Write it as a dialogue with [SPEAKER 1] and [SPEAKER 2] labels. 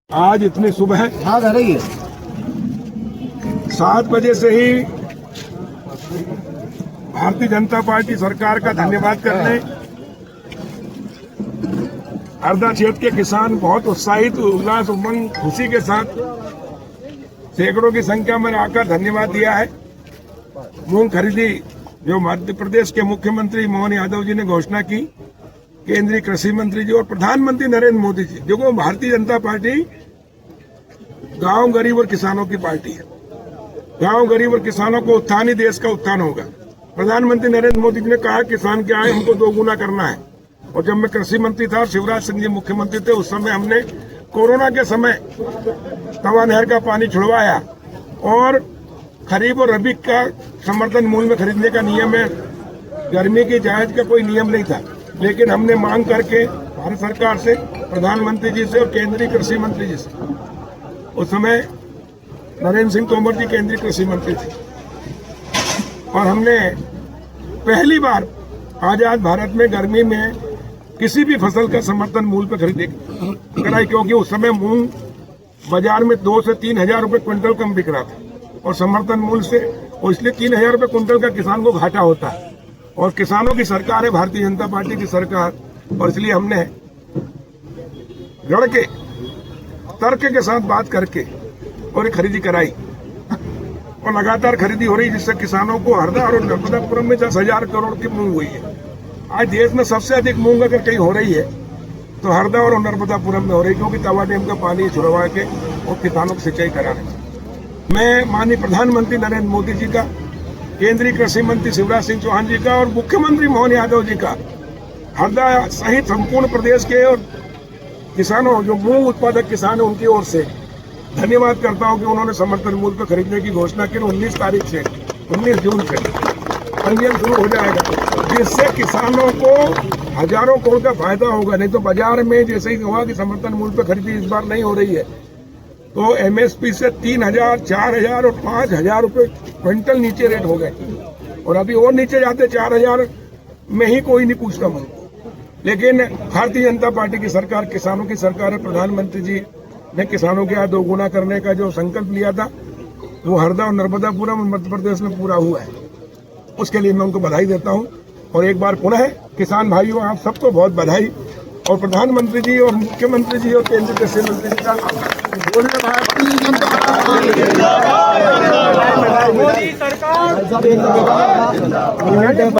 [SPEAKER 1] आज इतनी सुबह 7 बजे से ही भारतीय जनता पार्टी सरकार का धन्यवाद करने हरदा क्षेत्र के किसान बहुत उत्साहित, उल्लास, उमंग, खुशी के साथ सैकड़ों की संख्या में आकर धन्यवाद दिया है। मूंग खरीदी जो मध्य प्रदेश के मुख्यमंत्री मोहन यादव जी ने घोषणा की, केंद्रीय कृषि मंत्री जी और प्रधानमंत्री नरेंद्र मोदी जी, देखो भारतीय जनता पार्टी गांव गरीब और किसानों की पार्टी है। गांव गरीब और किसानों को उत्थान ही देश का उत्थान होगा। प्रधानमंत्री नरेंद्र मोदी जी ने कहा किसान की आय हमको दोगुना करना है। और जब मैं कृषि मंत्री था, शिवराज सिंह जी मुख्यमंत्री थे, उस समय हमने कोरोना के समय तवा नहर का पानी छुड़वाया और खरीफ और रबी का समर्थन मूल्य में खरीदने का नियम है। गर्मी की जायज का कोई नियम नहीं था, लेकिन हमने मांग करके भारत सरकार से, प्रधानमंत्री जी से और केंद्रीय कृषि मंत्री जी से, उस समय नरेंद्र सिंह तोमर जी केंद्रीय कृषि मंत्री थे, और हमने पहली बार आजाद भारत में गर्मी में किसी भी फसल का समर्थन मूल्य पर खरीदी कराई, क्योंकि उस समय मूंग बाजार में 2 से 3 हजार रुपए क्विंटल कम बिक रहा था और समर्थन मूल्य से, और इसलिए 3 हजार रुपए क्विंटल का किसान को घाटा होता है। और किसानों की सरकार है भारतीय जनता पार्टी की सरकार, और इसलिए हमने लड़ के तर्क के साथ बात करके और खरीदी कराई, और लगातार खरीदी हो रही, जिससे किसानों को हरदा और नर्मदापुरम में 10,000 करोड़ की मूंग हुई है। आज देश में सबसे अधिक मूंग अगर कहीं हो रही है तो हरदा और नर्मदापुरम में हो रही है, क्योंकि तवा डैम का पानी छुड़वा के और किसानों को सिंचाई कराने। मैं माननीय प्रधानमंत्री नरेंद्र मोदी जी का, केंद्रीय कृषि मंत्री शिवराज सिंह चौहान जी का और मुख्यमंत्री मोहन यादव जी का हरदा सहित संपूर्ण प्रदेश के और किसानों, जो मूंग उत्पादक किसान है, उनकी ओर से धन्यवाद करता हूं कि उन्होंने समर्थन मूल्य पर खरीदने की घोषणा की। 19 तारीख से 19 जून से पंजीयन शुरू हो जाएगा, जिससे किसानों को हजारों करोड़ का फायदा होगा। नहीं तो बाजार में जैसे ही हुआ कि समर्थन मूल्य पर खरीदी इस बार नहीं हो रही है, तो एमएसपी से 3,000, 4,000 और 5,000 रुपए क्विंटल नीचे रेट हो गए, और अभी और नीचे जाते 4,000 में ही कोई नहीं पूछता मूल्य। लेकिन भारतीय जनता पार्टी की सरकार किसानों की सरकार है। प्रधानमंत्री जी ने किसानों के आय दोगुना करने का जो संकल्प लिया था, वो हरदा और नर्मदापुरम और मध्य प्रदेश में पूरा हुआ है। उसके लिए मैं उनको बधाई देता हूं, और एक बार पुनः किसान भाइयों, आप सबको बहुत बधाई। और प्रधानमंत्री जी और मुख्यमंत्री जी और केंद्रीय कृषि मंत्री जी का मोदी सरकार।